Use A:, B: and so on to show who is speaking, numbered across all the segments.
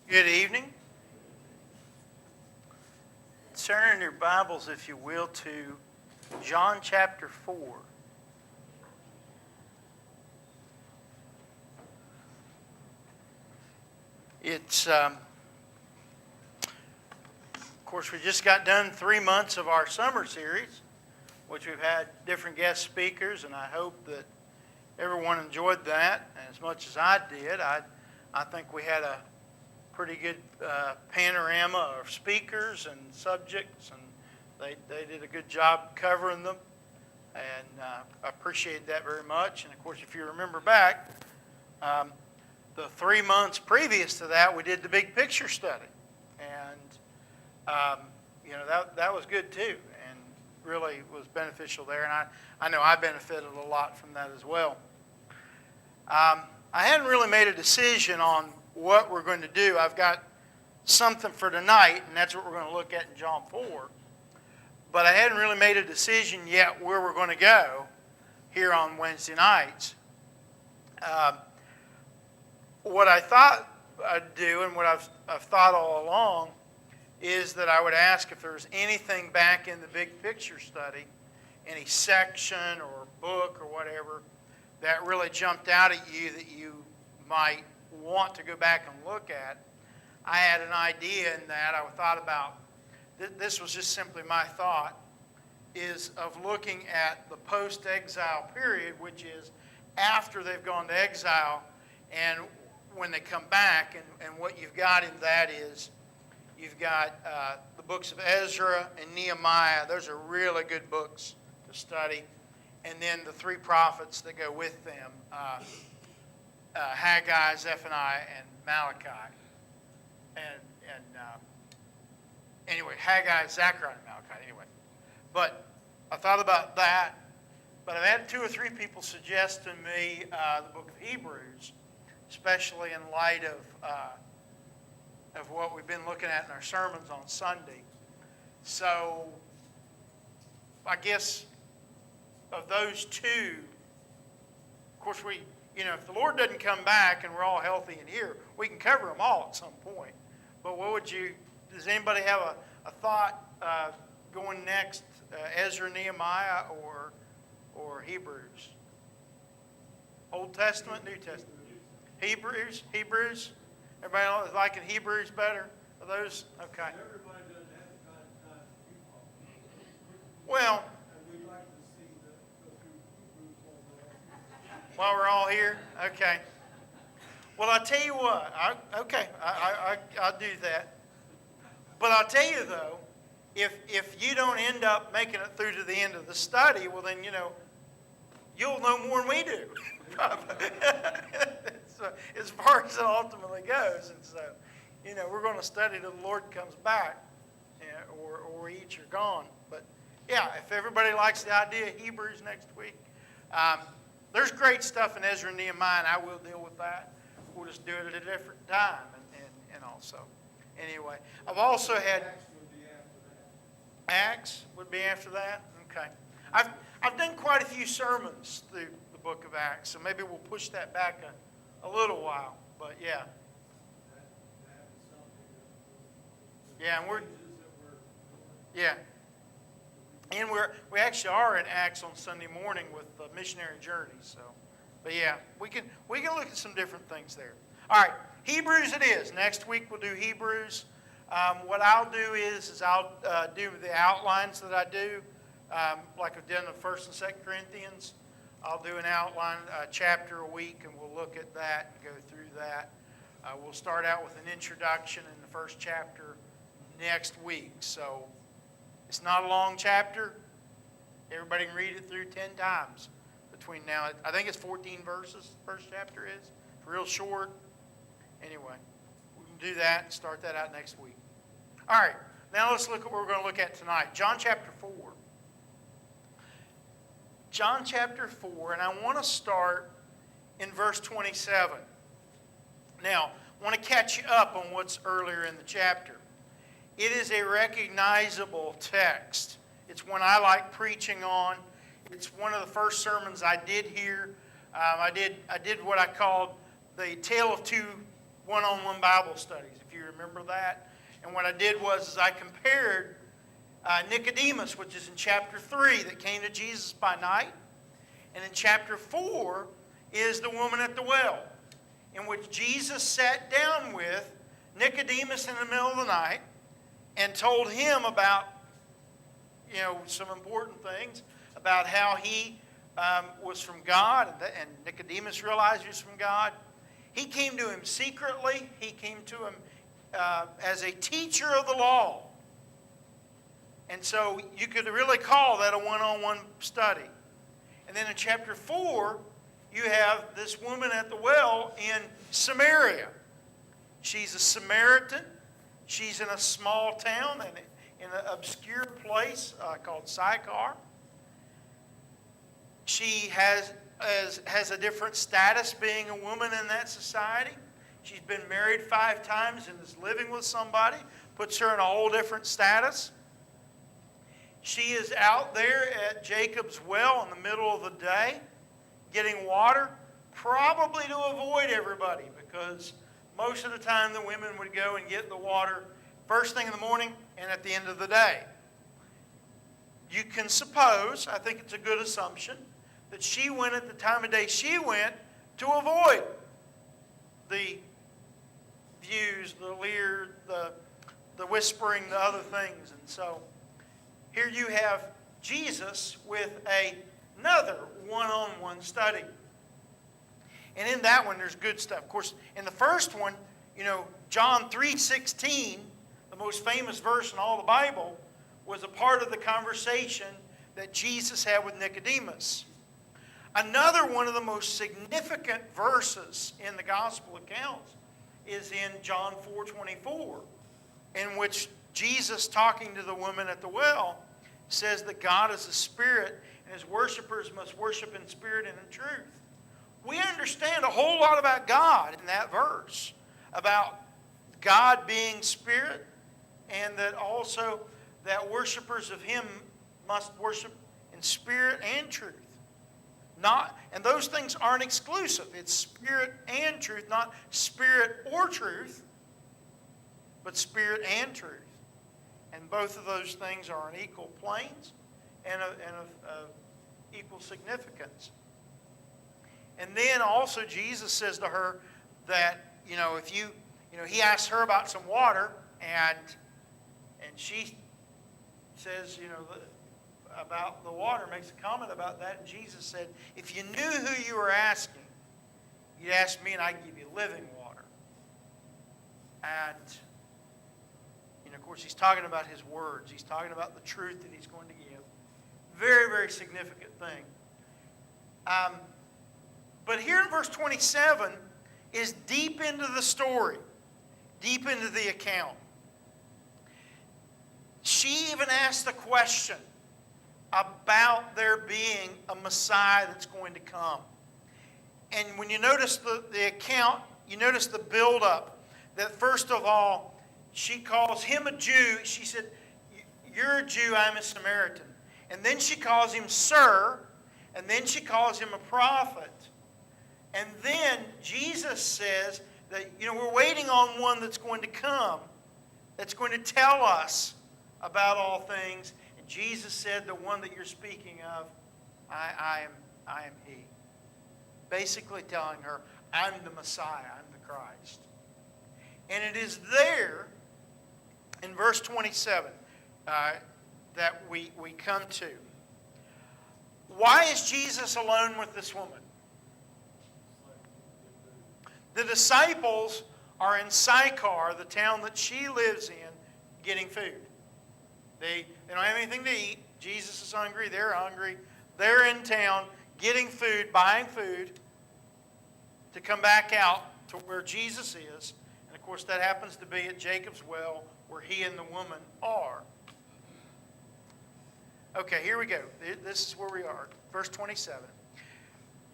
A: Good evening. Turn in your Bibles, if you will, to John chapter 4. Of course, we just got done 3 months of our summer series, which we've had different guest speakers, and I hope that everyone enjoyed that as much as I did. I think we had a pretty good panorama of speakers and subjects, and they did a good job covering them, and I appreciate that very much. And of course, if you remember back, the 3 months previous to that, we did the big picture study, and that was good too, and really was beneficial there. And I know I benefited a lot from that as well. I hadn't really made a decision on what we're going to do. I've got something for tonight, and that's what we're going to look at in John 4. But I hadn't really made a decision yet where we're going to go here on Wednesday nights. What I thought I'd do, and what I've thought all along, is that I would ask if there's anything back in the big picture study, any section or book or whatever, that really jumped out at you that you might want to go back and look at. I had an idea in that. I thought about, this was just simply my thought, is of looking at the post-exile period, which is after they've gone to exile and when they come back. And what you've got in that is you've got the books of Ezra and Nehemiah. Those are really good books to study. And then the 3 prophets that go with them, Haggai, Zephaniah, and Malachi. Anyway, Haggai, Zechariah, and Malachi, anyway. But I thought about that. But I've had 2 or 3 people suggest to me the book of Hebrews, especially in light of what we've been looking at in our sermons on Sunday. So I guess of those 2, of course, if the Lord doesn't come back and we're all healthy in here, we can cover them all at some point. But does anybody have a thought going next, Ezra, Nehemiah, or Hebrews? Old Testament, New Testament? Hebrews? Everybody liking Hebrews better? Are those? Okay.
B: Everybody doesn't have the kind of time you call.
A: Well,
B: and we'd like to see the Hebrews
A: while we're all here? Okay. Well, I'll tell you what. I'll do that. But I'll tell you, though, if you don't end up making it through to the end of the study, well, then, you'll know more than we do. So, as far as it ultimately goes. And so, we're going to study till the Lord comes back, or we each are gone. But, yeah, if everybody likes the idea of Hebrews next week, there's great stuff in Ezra and Nehemiah, and I will deal with that. We'll just do it at a different time, and also. Anyway, I've also had Acts would be after that. Okay, I've done quite a few sermons through the book of Acts, so maybe we'll push that back a little while. But yeah, and we actually are in Acts on Sunday morning with the missionary journey. So, but yeah, we can look at some different things there. All right, Hebrews it is. Next week we'll do Hebrews. What I'll do is I'll do the outlines that I do, like I've done the 1st and 2nd Corinthians. I'll do an outline, chapter a week, and we'll look at that and go through that. We'll start out with an introduction in the first chapter next week. So it's not a long chapter. Everybody can read it through 10 times between now. I think it's 14 verses, the first chapter is. It's real short. Anyway, we can do that and start that out next week. All right, now let's look at what we're going to look at tonight. John chapter 4. John chapter 4, and I want to start in verse 27. Now, I want to catch you up on what's earlier in the chapter. It is a recognizable text. It's one I like preaching on. It's one of the first sermons I did here. I did what I called the Tale of Two one-on-one Bible studies, if you remember that. And what I did was I compared Nicodemus, which is in chapter 3, that came to Jesus by night. And in chapter 4 is the woman at the well, in which Jesus sat down with Nicodemus in the middle of the night and told him about, some important things about how he was from God, and Nicodemus realized he was from God. He came to him secretly. He came to him as a teacher of the law. And so you could really call that a one-on-one study. And then in chapter 4, you have this woman at the well in Samaria. She's a Samaritan. She's in a small town in an obscure place called Sychar. She has a different status being a woman in that society. She's been married 5 times and is living with somebody. Puts her in a whole different status. She is out there at Jacob's well in the middle of the day getting water, probably to avoid everybody, because most of the time the women would go and get the water first thing in the morning and at the end of the day. You can suppose, I think it's a good assumption, that she went at the time of day she went to avoid the views, the leer, the whispering, the other things. And so here you have Jesus with another one-on-one study. And in that one, there's good stuff. Of course, in the first one, John 3:16, the most famous verse in all the Bible, was a part of the conversation that Jesus had with Nicodemus. Another one of the most significant verses in the gospel accounts is in John 4:24, in which Jesus, talking to the woman at the well, says that God is a spirit and his worshipers must worship in spirit and in truth. We understand a whole lot about God in that verse, about God being spirit, and that also that worshipers of him must worship in spirit and truth. And those things aren't exclusive. It's spirit and truth, not spirit or truth, but spirit and truth. And both of those things are on equal planes and of equal significance. And then also Jesus says to her that, if he asks her about some water, and she says, about the water, makes a comment about that. And Jesus said, if you knew who you were asking, you'd ask me and I'd give you living water. And, of course, he's talking about his words. He's talking about the truth that he's going to give. Very, very significant thing. But here in verse 27 is deep into the story, deep into the account. She even asked the question about there being a Messiah that's going to come. And when you notice the account, you notice the build-up, that first of all, she calls him a Jew. She said, you're a Jew, I'm a Samaritan. And then she calls him sir, and then she calls him a prophet. And then Jesus says that, we're waiting on one that's going to come, that's going to tell us about all things. And Jesus said, the one that you're speaking of, I am he. Basically telling her, I'm the Messiah, I'm the Christ. And it is there in verse 27 that we come to. Why is Jesus alone with this woman? The disciples are in Sychar, the town that she lives in, getting food. They don't have anything to eat. Jesus is hungry. They're hungry. They're in town getting food, buying food to come back out to where Jesus is. And, of course, that happens to be at Jacob's well where he and the woman are. Okay, here we go. This is where we are. Verse 27.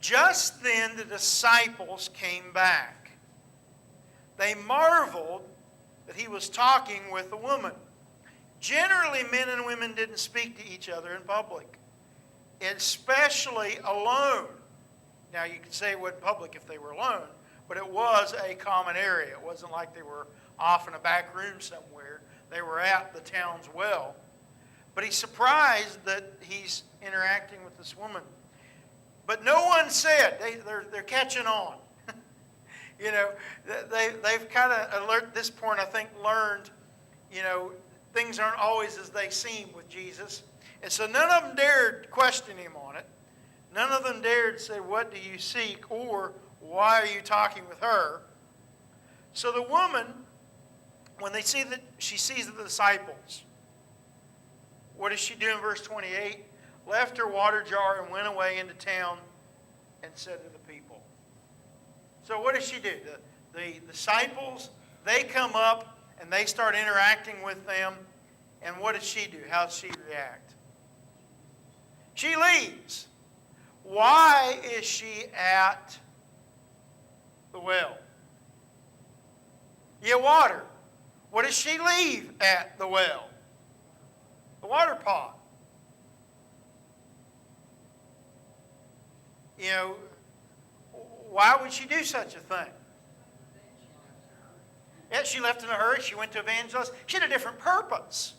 A: Just then the disciples came back. They marveled that he was talking with a woman. Generally, men and women didn't speak to each other in public, especially alone. Now, you could say it wasn't public if they were alone, but it was a common area. It wasn't like they were off in a back room somewhere. They were at the town's well. But he's surprised that he's interacting with this woman. But no one said. They're catching on. You know, they've kind of, at this point, I think, learned, you know, things aren't always as they seem with Jesus. And so none of them dared question him on it. None of them dared say, what do you seek? Or why are you talking with her? So the woman, when she sees the disciples, what does she do in verse 28? Left her water jar and went away into town and said to the people. So what does she do? The disciples, they come up and they start interacting with them. And what does she do? How does she react? She leaves. Why is she at the well? You get water. What does she leave at the well? The water pot. You know, why would she do such a thing? Yeah, she left in a hurry. She went to evangelize. She had a different purpose.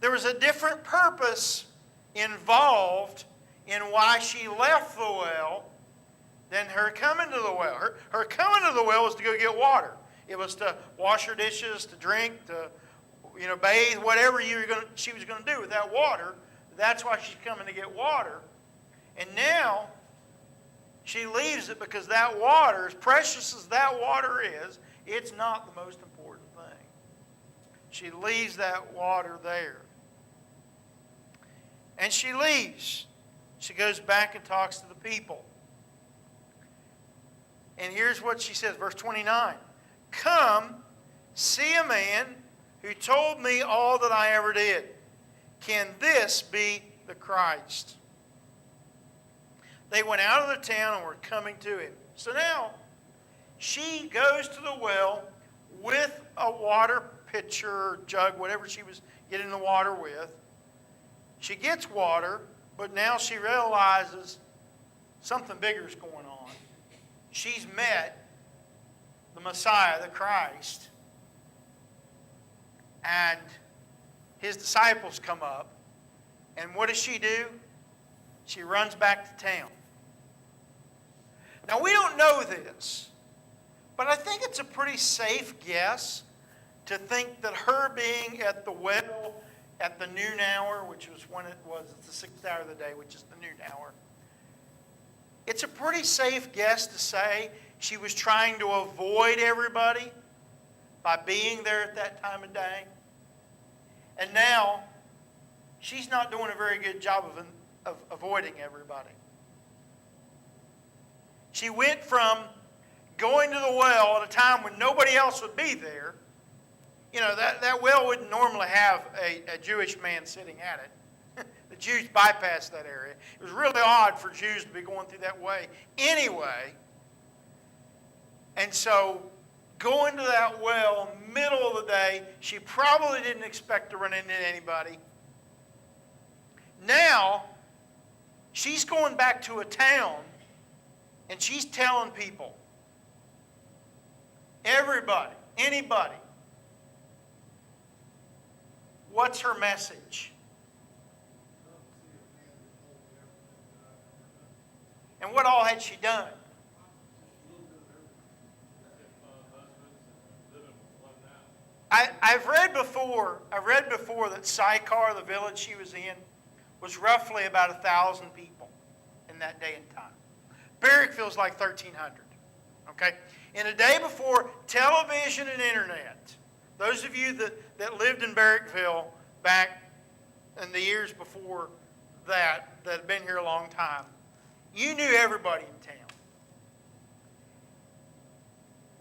A: There was a different purpose involved in why she left the well than her coming to the well. Her coming to the well was to go get water. It was to wash her dishes, to drink, to bathe, whatever she was going to do with that water. That's why she's coming to get water. And now she leaves it because that water, as precious as that water is, it's not the most important thing. She leaves that water there. And she leaves. She goes back and talks to the people. And here's what she says, verse 29. Come, see a man who told me all that I ever did. Can this be the Christ? They went out of the town and were coming to him. So now, she goes to the well with a water pitcher or jug, whatever she was getting the water with. She gets water, but now she realizes something bigger is going on. She's met the Messiah, the Christ, and his disciples come up. And what does she do? She runs back to town. Now, we don't know this, but I think it's a pretty safe guess to think that her being at the well at the noon hour, which was when it was, it's the 6th hour of the day, which is the noon hour. It's a pretty safe guess to say she was trying to avoid everybody by being there at that time of day. And now, she's not doing a very good job of avoiding everybody. She went from going to the well at a time when nobody else would be there. You know, that well wouldn't normally have a Jewish man sitting at it. The Jews bypassed that area. It was really odd for Jews to be going through that way anyway. And so, going to that well, middle of the day, she probably didn't expect to run into anybody. Now, she's going back to a town, and she's telling people, everybody, anybody, what's her message? And what all had she done? I've read before that Sychar, the village she was in, was roughly about 1,000 people in that day and time. Barrackville's like 1,300. Okay? In a day before television and internet, those of you that lived in Barrackville back in the years before that had been here a long time, you knew everybody in town.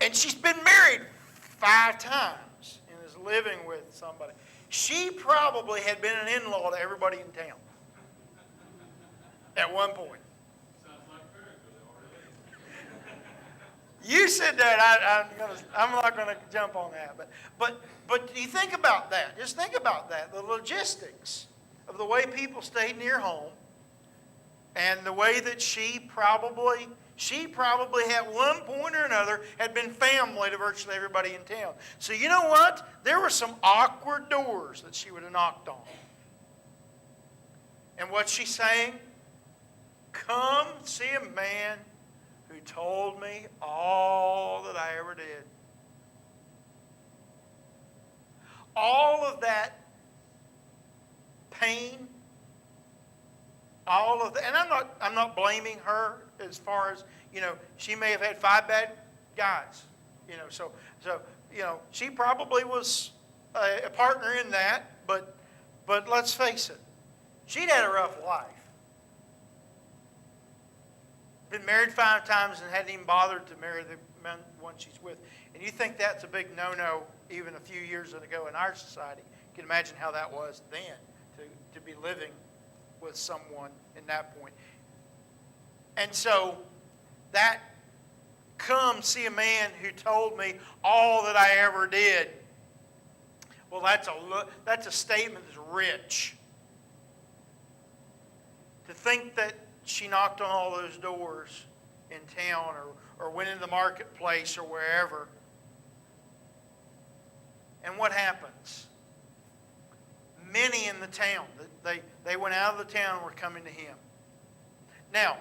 A: And she's been married 5 times and is living with somebody. She probably had been an in-law to everybody in town at one point.
B: Sounds like Barrackville already.
A: You said that. I'm not going to jump on that. But you think about that. Just think about that. The logistics of the way people stayed near home and the way that she She probably at one point or another had been family to virtually everybody in town. So you know what? There were some awkward doors that she would have knocked on. And what's she saying? Come see a man who told me all that I ever did. All of that pain, all of that, and I'm not blaming her as far as, she may have had 5 bad guys, so she probably was a partner in that, but let's face it, she'd had a rough life. Been married 5 times and hadn't even bothered to marry the one she's with. And you think that's a big no-no even a few years ago in our society. You can imagine how that was then to be living with someone in that point. And so that come see a man who told me all that I ever did. Well, that's a statement that's rich. To think that she knocked on all those doors in town or went in the marketplace or wherever. And what happens? Many in the town, they went out of the town and were coming to him. Now,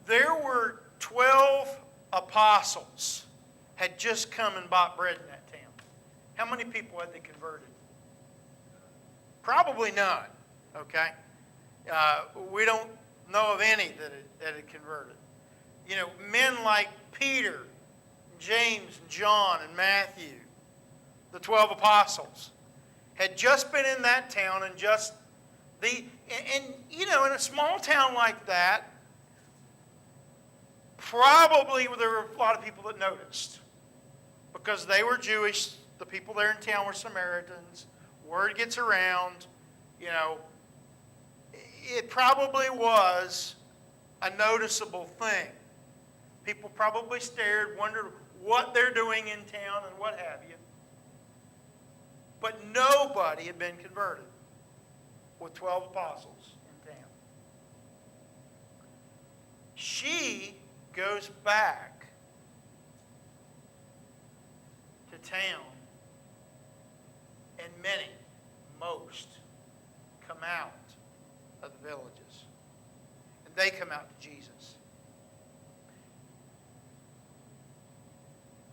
A: there were 12 apostles had just come and bought bread in that town. How many people had they converted? Probably none. Okay? We don't know of any that had converted. Men like Peter, James, and John, and Matthew, the 12 apostles, had just been in that town and in a small town like that, probably there were a lot of people that noticed because they were Jewish. The people there in town were Samaritans. Word gets around, it probably was a noticeable thing. People probably stared, wondered what they're doing in town and what have you. But nobody had been converted with 12 apostles in town. She goes back to town, and most come out of the villages. And they come out to Jesus.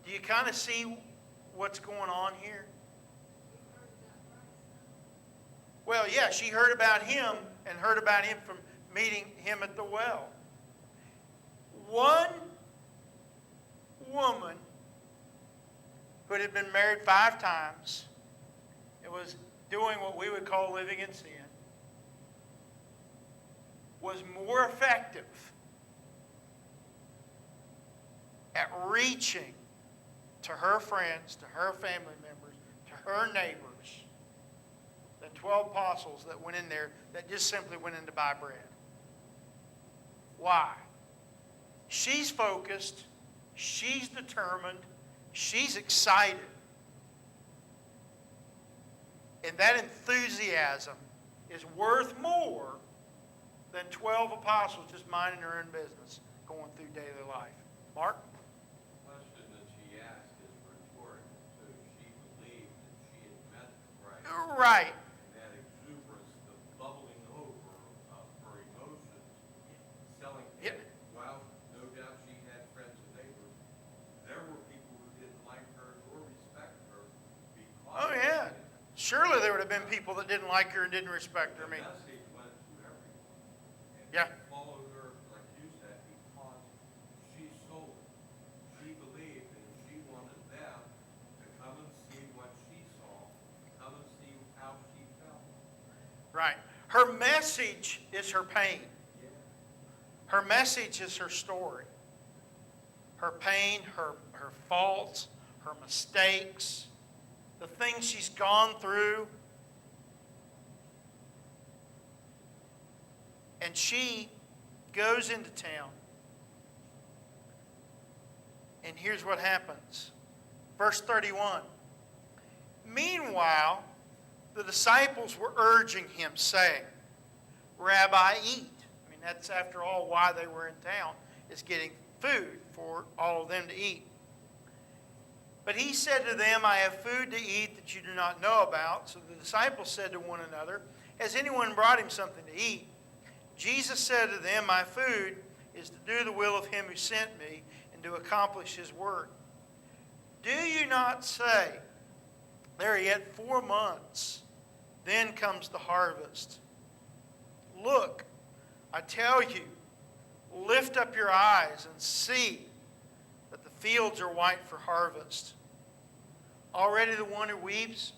A: Do you kind of see what's going on here? Well, yeah, she heard about him and heard about him from meeting him at the well. One woman who had been married 5 times and was doing what we would call living in sin was more effective at reaching to her friends, to her family members, to her neighbors than 12 apostles that went in there that just simply went in to buy bread. Why? She's focused, she's determined, she's excited. And that enthusiasm is worth more than 12 apostles just minding their own business, going through daily life. Mark?
B: The question that she asked is rhetorical. So she believed that she had met Christ.
A: Right.
B: And that exuberance, the bubbling over of her emotions, selling
A: Yep.
B: Well, no doubt she had friends and neighbors. There were people who didn't like her or respect her because
A: Oh, yeah. Surely there would have been people that didn't like her and didn't respect her. I
B: the
A: mean,
B: message went to everyone. And
A: Yeah.
B: they followed her, like you said, because she sold it. She believed and she wanted them to come and see what she saw, come and see how she felt.
A: right. Her message is her pain.
B: Yeah.
A: Her message is her story. Her pain, her faults, her mistakes, the things she's gone through. And she goes into town. And here's what happens. Verse 31. Meanwhile, the disciples were urging him, saying, Rabbi, eat. I mean, mean, that's after all why they were in town, is getting food for all of them to eat. But he said to them, I have food to eat that you do not know about. So the disciples said to one another, has anyone brought him something to eat? Jesus said to them, my food is to do the will of him who sent me and to accomplish his work. Do you not say, there are yet 4 months, then comes the harvest? Look, I tell you, lift up your eyes and see that the fields are white for harvest. Already the one who reaps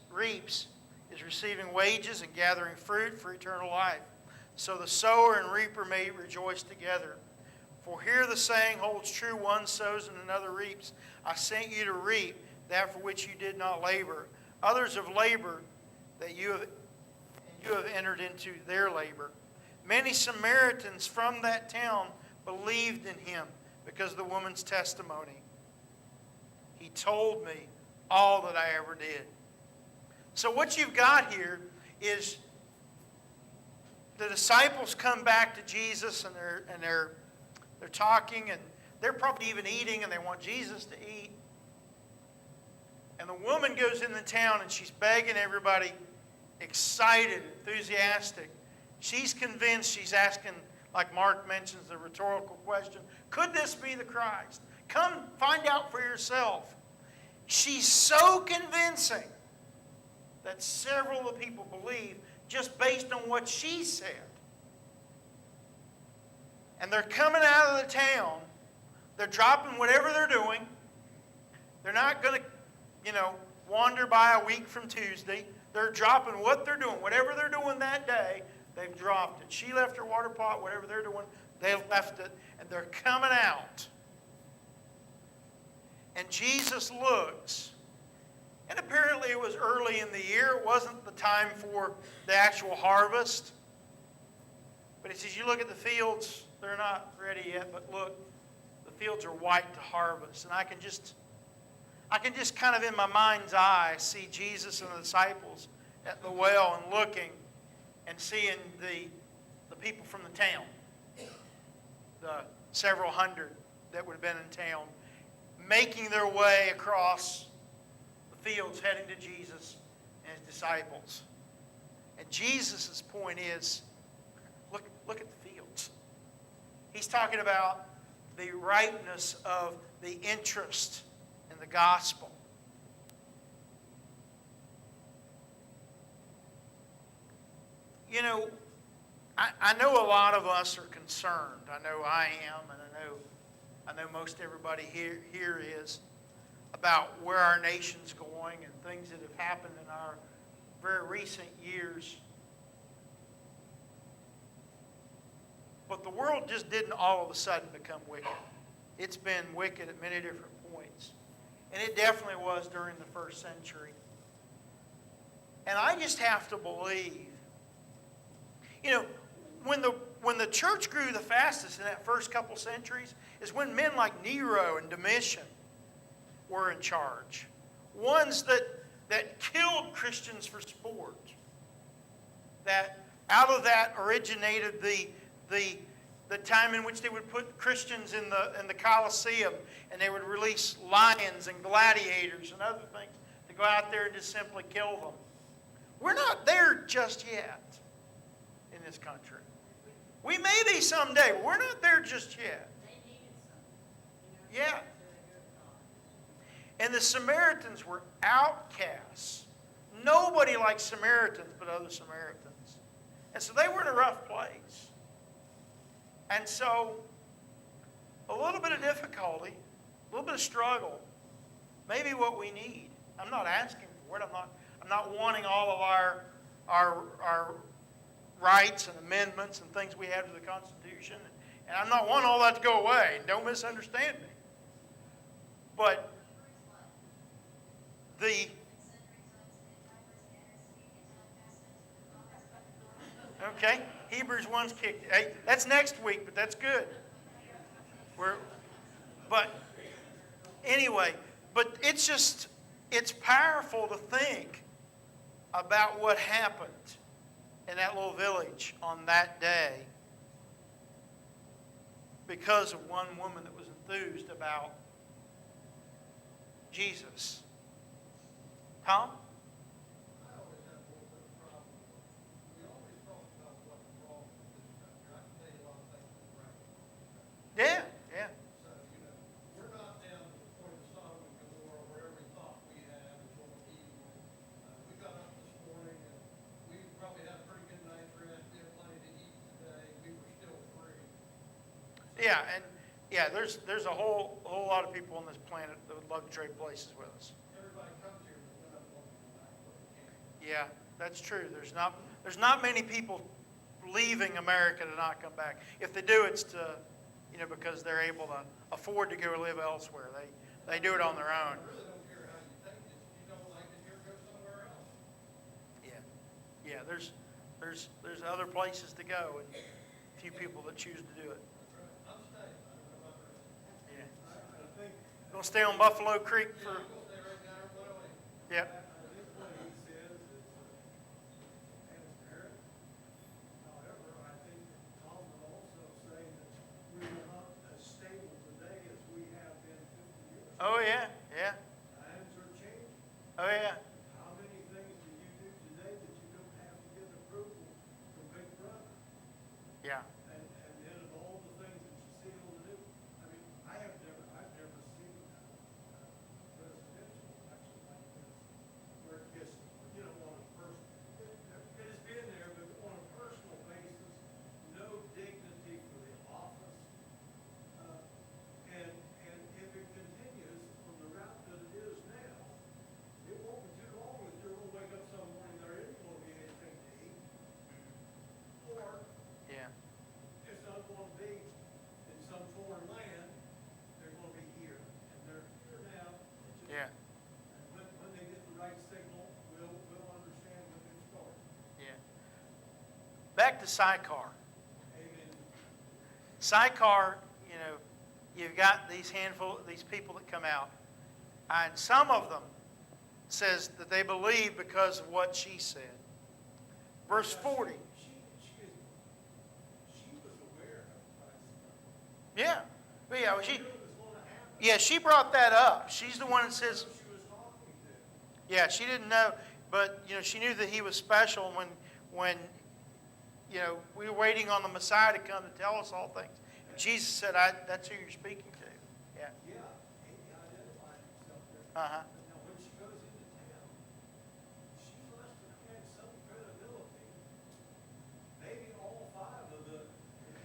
A: is receiving wages and gathering fruit for eternal life. So the sower and reaper may rejoice together. For here the saying holds true, one sows and another reaps. I sent you to reap that for which you did not labor. Others have labored that you have entered into their labor. Many Samaritans from that town believed in him because of the woman's testimony. He told me all that I ever did. So what you've got here is the disciples come back to Jesus and they're talking and they're probably even eating and they want Jesus to eat. And the woman goes in the town and she's begging everybody, excited, enthusiastic. She's convinced, she's asking, like Mark mentions, the rhetorical question, could this be the Christ? Come find out for yourself. She's so convincing that several of the people believe just based on what she said. And they're coming out of the town. They're dropping whatever they're doing. They're not going to, wander by a week from Tuesday. They're dropping what they're doing. Whatever they're doing that day, they've dropped it. She left her water pot, whatever they're doing, they've left it. And they're coming out. And Jesus looks. And apparently it was early in the year. It wasn't the time for the actual harvest. But he says, you look at the fields, they're not ready yet, but look, the fields are white to harvest. And I can just kind of in my mind's eye see Jesus and the disciples at the well and looking and seeing the people from the town, the several hundred that would have been in town, making their way across the fields heading to Jesus and his disciples. And Jesus' point is, look at the fields. He's talking about the ripeness of the interest in the gospel. I know a lot of us are concerned. I know I am, and I know most everybody here is, about where our nation's going and things that have happened in our very recent years. But the world just didn't all of a sudden become wicked. It's been wicked at many different points. And it definitely was during the first century. And I just have to believe, when the church grew the fastest in that first couple centuries is when men like Nero and Domitian were in charge. Ones that killed Christians for sport. That out of that originated the time in which they would put Christians in the Colosseum and they would release lions and gladiators and other things to go out there and just simply kill them. We're not there just yet in this country. We may be someday, but we're not there just yet.
C: They needed something.
A: Yeah. And the Samaritans were outcasts. Nobody liked Samaritans but other Samaritans. And so they were in a rough place. And so, a little bit of difficulty, a little bit of struggle, maybe what we need. I'm not asking for it. I'm not wanting all of our rights and amendments and things we have to the Constitution. And I'm not wanting all that to go away. Don't misunderstand me. But okay, Hebrews 1's kicked. Hey, that's next week, but that's good. But it's powerful to think about what happened in that little village on that day because of one woman that was enthused about Jesus. Tom?
D: I always have a little bit of problem. We always talk about what's wrong with this country. I can tell you a lot of things that's right with this country.
A: Yeah, yeah.
D: So, we're not down to the point of Sodom and Gomorrah where every thought we have is all evil. We got up this morning and we probably had a pretty good night's rest. We had plenty to eat today. We were still free.
A: Yeah, and yeah, there's a whole lot of people on this planet that would love to trade places with us.
D: Everybody comes here, but we're not going to come back, but we can't.
A: Yeah, that's true. There's not many people leaving America to not come back. If they do, it's to, because they're able to afford to go live elsewhere. They do it on their own.
D: I really don't care how you think it. If you don't like it here, go somewhere else.
A: Yeah, there's other places to go, and few people that choose to do it.
D: That's right. I'm staying. I don't know about the rest.
A: Yeah,
D: I think.
A: gonna stay on Buffalo Creek
D: Yeah,
A: for.
D: I'm gonna stay right down at 108.
A: Yeah.
D: I think what he says is transparent. However, I think Tom would also say that we are not as stable today as we have been 50 years ago.
A: Oh yeah, yeah.
D: Times are changing.
A: Oh yeah.
D: How many things do you do today that you don't have to get approval from Big Brother?
A: Yeah.
D: And then of all the things that you see able to do, I mean, I've never seen presidential election like this, where it gets, on a personal, it has been there, but on a personal basis, no dignity for the office. And if it continues on the route that it is now, it won't be too long that you're gonna wake up some morning, there isn't gonna be anything to eat. Or
A: Yeah.
D: it's not going to be in some foreign land, they're going to be here. And they're here now. It's just-
A: Yeah.
D: And when they get the right signal, we'll understand when they're starting.
A: Yeah. Back to Sycar.
D: Amen.
A: Sycar, you've got these people that come out, and some of them says that they believe because of what she said. Verse 40.
D: She was aware of Christ.
A: Yeah. But yeah,
D: She knew it was going to happen.
A: yeah, she brought that up. She's the one that says,
D: Who she was talking to.
A: yeah, she didn't know, but she knew that he was special when we were waiting on the Messiah to come to tell us all things. And Jesus said, that's who you're speaking to. Yeah.
D: Yeah, he identified himself there.
A: Uh-huh.
D: But now, when she goes into town, she must have had some credibility. Maybe all five of the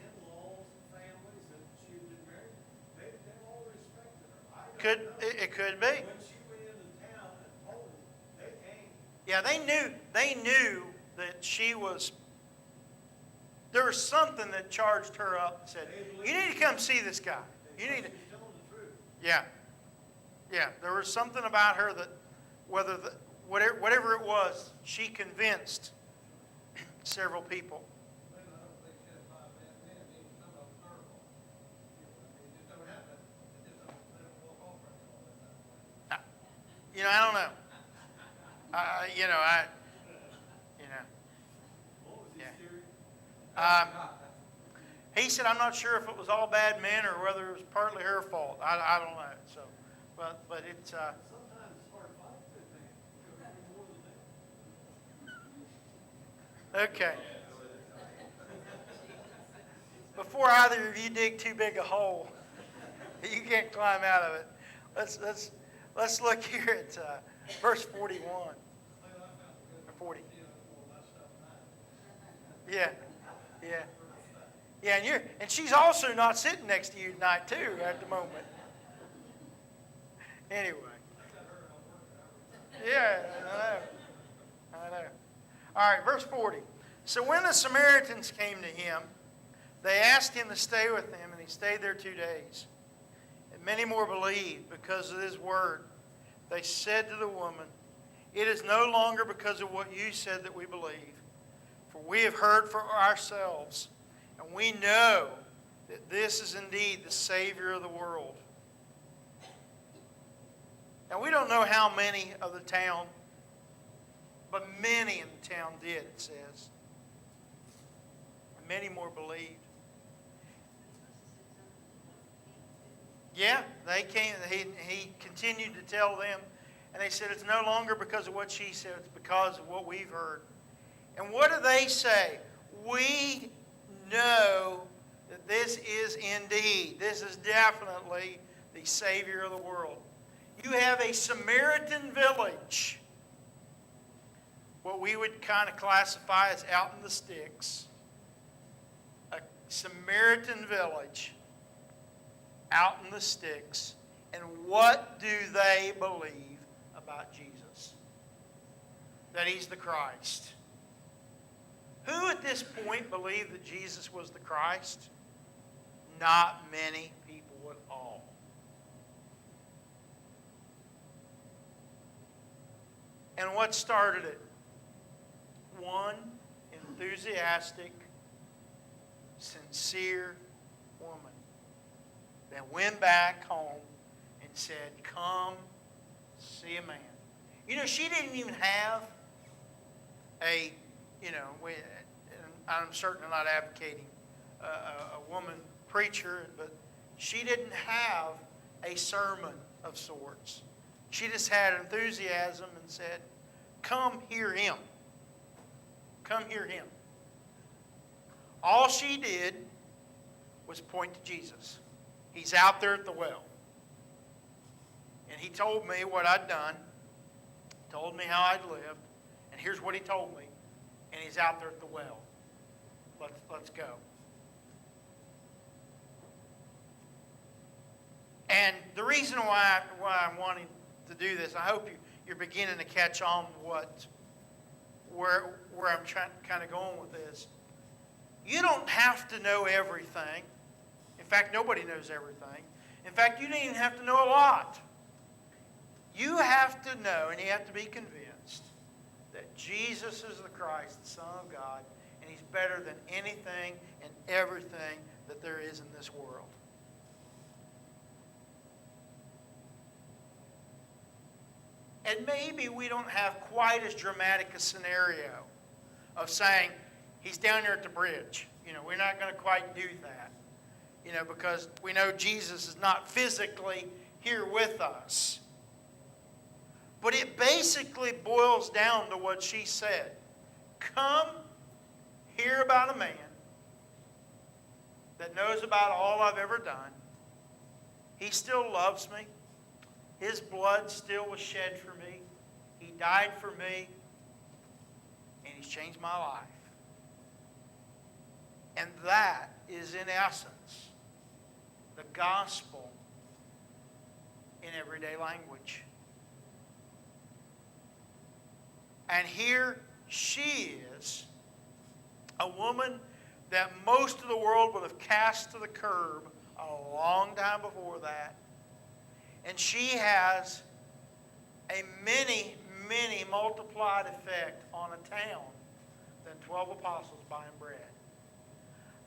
D: in-laws, families that she had been married, maybe they all respected her. I don't know.
A: It could be.
D: When she went into town and told them, they came.
A: Yeah, they knew that she was. There was something that charged her up and said, "You need to come see this guy. You need to."
D: She's telling the truth.
A: Yeah, yeah. There was something about her that, whatever it was, she convinced several people.
D: I don't think she had five men, even some of them terrible. It just don't happen. It just don't, they don't walk off right all that time.
A: I don't know.
D: What was he
A: Yeah.
D: serious?
A: He said, "I'm not sure if it was all bad men or whether it was partly her fault. I don't know." So, but it's.
D: Sometimes it's hard to fight good man. You gotta do more than that.
A: Okay. Before either of you dig too big a hole, you can't climb out of it. Let's look here at verse 41 or 40. Yeah, yeah, yeah. And she's also not sitting next to you tonight too at the moment. Anyway. Yeah, I know. All right, verse 40. So when the Samaritans came to him, they asked him to stay with them, and he stayed there 2 days. And many more believed because of his word. They said to the woman, "It is no longer because of what you said that we believe, for we have heard for ourselves, and we know that this is indeed the Savior of the world." Now, we don't know how many of the town, but many in the town did, it says. And many more believed. Yeah, they came. He continued to tell them, and they said, it's no longer because of what she said, it's because of what we've heard. And what do they say? We know that this is indeed, this is definitely the Savior of the world. You have a Samaritan village, what we would kind of classify as out in the sticks. A Samaritan village out in the sticks. And what do they believe about Jesus? That he's the Christ. Who at this point believed that Jesus was the Christ? Not many people at all. And what started it? One enthusiastic, sincere woman that went back home and said, come see a man. You know, she didn't even have a, I'm certainly not advocating a woman preacher, but she didn't have a sermon of sorts. She just had enthusiasm and said, come hear him. Come hear him. All she did was point to Jesus. He's out there at the well. And he told me what I'd done, told me how I'd lived, and here's what he told me. And he's out there at the well. Let's go. And the reason why I'm wanting to do this, I hope you're beginning to catch on where I'm kind of going with this. You don't have to know everything. In fact, nobody knows everything. In fact, you don't even have to know a lot. You have to know, and you have to be convinced that Jesus is the Christ, the Son of God, and he's better than anything and everything that there is in this world. And maybe we don't have quite as dramatic a scenario of saying, he's down there at the bridge. We're not going to quite do that. Because we know Jesus is not physically here with us. But it basically boils down to what she said. Come hear about a man that knows about all I've ever done. He still loves me. His blood still was shed for me. He died for me. And he's changed my life. And that is, in essence, the gospel in everyday language. And here she is, a woman that most of the world would have cast to the curb a long time before that. And she has a many, many multiplied effect on a town than 12 apostles buying bread.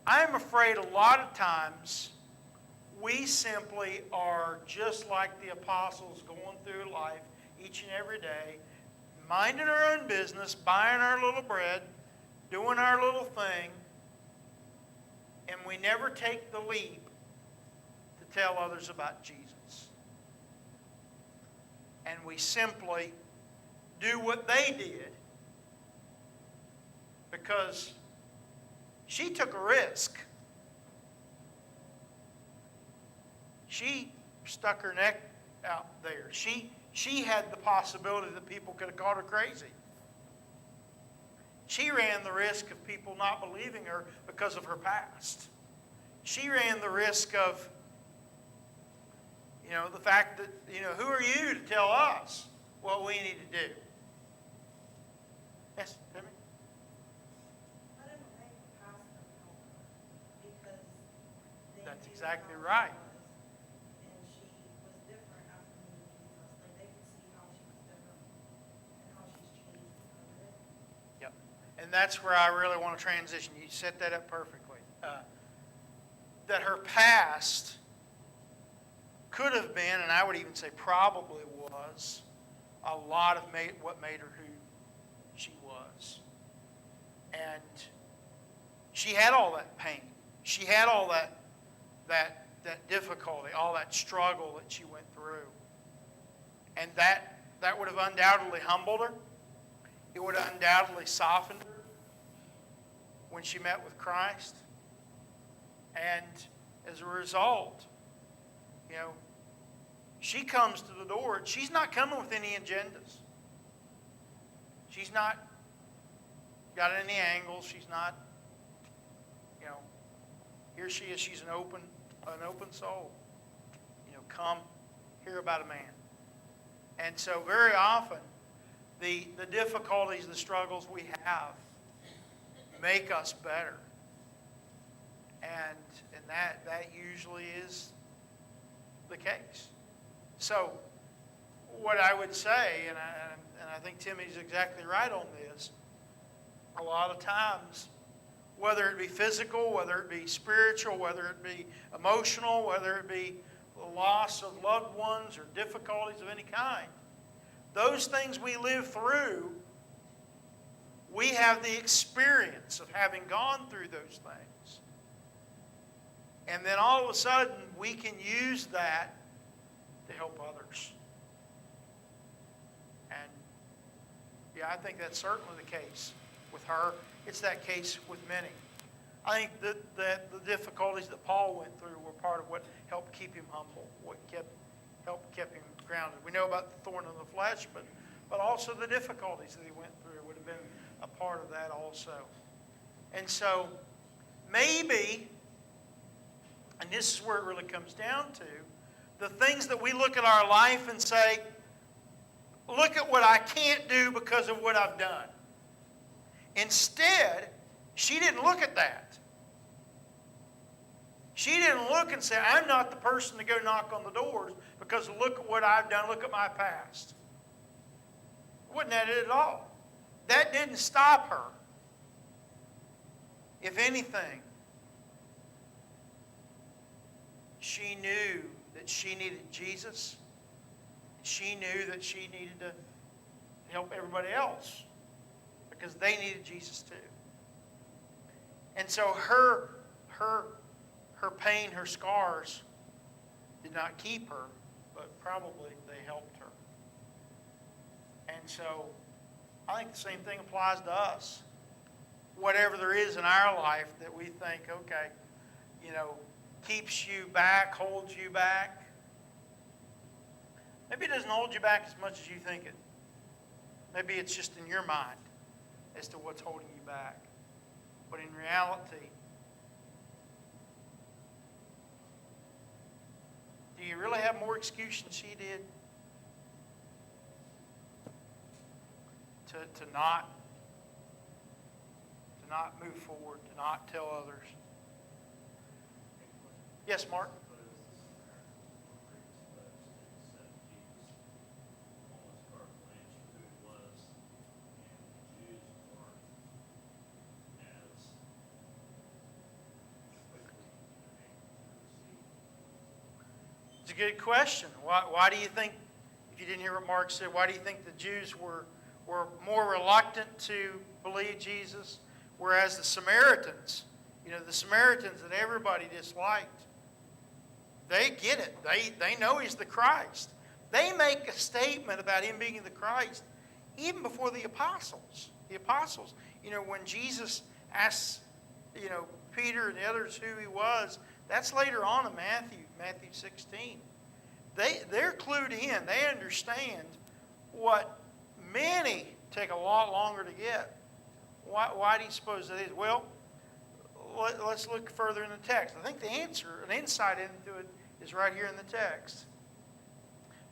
A: I'm afraid a lot of times we simply are just like the apostles going through life each and every day, minding our own business, buying our little bread, doing our little thing, and we never take the leap to tell others about Jesus. And we simply do what they did because she took a risk. She stuck her neck out there. She had the possibility that people could have called her crazy. She ran the risk of people not believing her because of her past. She ran the risk of, the fact that, who are you to tell us what we need to do? Yes, Timmy?
C: I don't think the pastor helped her because they
A: That's
C: knew
A: exactly
C: how she
A: right.
C: was, and she was different after meeting Jesus. Like they could see how she was different and how she's changed because of it.
A: Yep. And that's where I really want to transition. You set that up perfectly. That her past could have been, and I would even say probably was, a lot of what made her who she was. And she had all that pain. She had all that that difficulty, all that struggle that she went through. And that would have undoubtedly humbled her. It would have undoubtedly softened her when she met with Christ. And as a result, she comes to the door. She's not coming with any agendas. She's not got any angles. She's not, here she is. She's an open soul. Come hear about a man. And so very often, the difficulties, the struggles we have make us better. And that usually is the case. So what I would say, and I think Timmy's exactly right on this, a lot of times, whether it be physical, whether it be spiritual, whether it be emotional, whether it be the loss of loved ones or difficulties of any kind, those things we live through, we have the experience of having gone through those things. And then all of a sudden, we can use that to help others. And I think that's certainly the case with her. It's that case with many. I think that the difficulties that Paul went through were part of what helped keep him humble, what helped keep him grounded. We know about the thorn in the flesh, but also the difficulties that he went through would have been a part of that also. And so maybe, and this is where it really comes down to, the things that we look at our life and say, look at what I can't do because of what I've done. Instead, she didn't look at that. She didn't look and say, I'm not the person to go knock on the doors because look at what I've done, look at my past. Wasn't that it at all? That didn't stop her. If anything, she knew that she needed Jesus. She knew that she needed to help everybody else because they needed Jesus too. And so her pain, her scars did not keep her, but probably they helped her. And so I think the same thing applies to us. Whatever there is in our life that we think, okay, keeps you back, holds you back. Maybe it doesn't hold you back as much as you think it. Maybe it's just in your mind as to what's holding you back. But in reality, do you really have more excuse than she did to not move forward, to not tell others? Yes, Mark? It's a good question. Why do you think, if you didn't hear what Mark said, why do you think the Jews were more reluctant to believe Jesus, whereas the Samaritans, the Samaritans that everybody disliked, they get it. They know he's the Christ. They make a statement about him being the Christ even before the apostles. The apostles, when Jesus asks, Peter and the others who he was, that's later on in Matthew 16. They're clued in. They understand what many take a lot longer to get. Why do you suppose that is? Well, let's look further in the text. I think the answer, an insight into it, is right here in the text.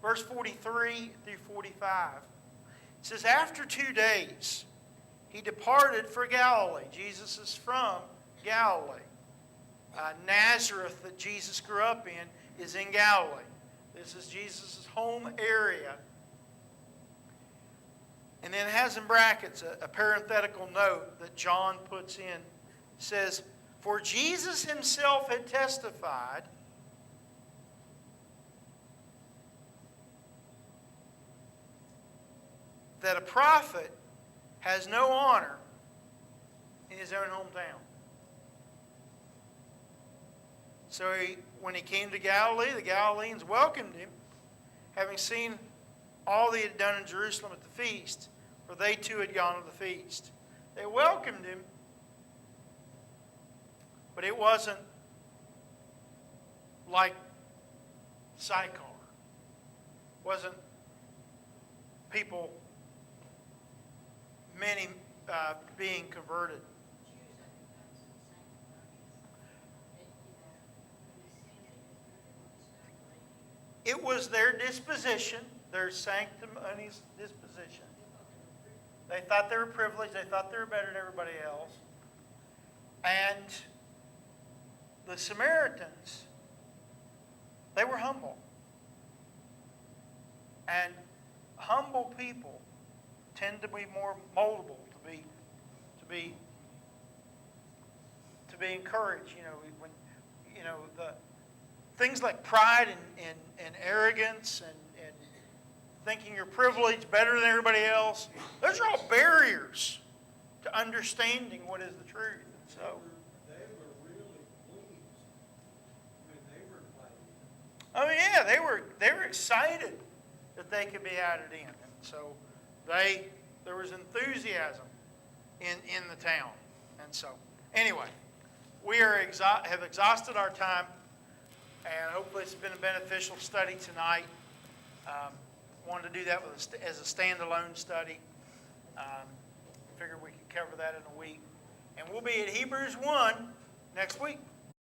A: Verse 43 through 45. It says, after 2 days, he departed for Galilee. Jesus is from Galilee. Nazareth that Jesus grew up in is in Galilee. This is Jesus' home area. And then it has in brackets a parenthetical note that John puts in. It says, for Jesus himself had testified that a prophet has no honor in his own hometown. So when he came to Galilee, the Galileans welcomed him, having seen all that he had done in Jerusalem at the feast, for they too had gone to the feast. They welcomed him, but it wasn't like Sychar. It wasn't people, many being converted. It was their disposition, their sanctimonious disposition. They thought they were privileged. They thought they were better than everybody else. And the Samaritans, they were humble. And humble people tend to be more moldable, to be encouraged. You know, when the things like pride and arrogance and thinking you're privileged better than everybody else, those are all barriers to understanding what is the truth. And so
D: They were really pleased when they were invited.
A: I mean, yeah, they were excited that they could be added in, and so there was enthusiasm in the town, and so anyway, we are have exhausted our time, and hopefully it's been a beneficial study tonight. Wanted to do that as a standalone study. Figured we could cover that in a week, and we'll be at Hebrews 1 next week.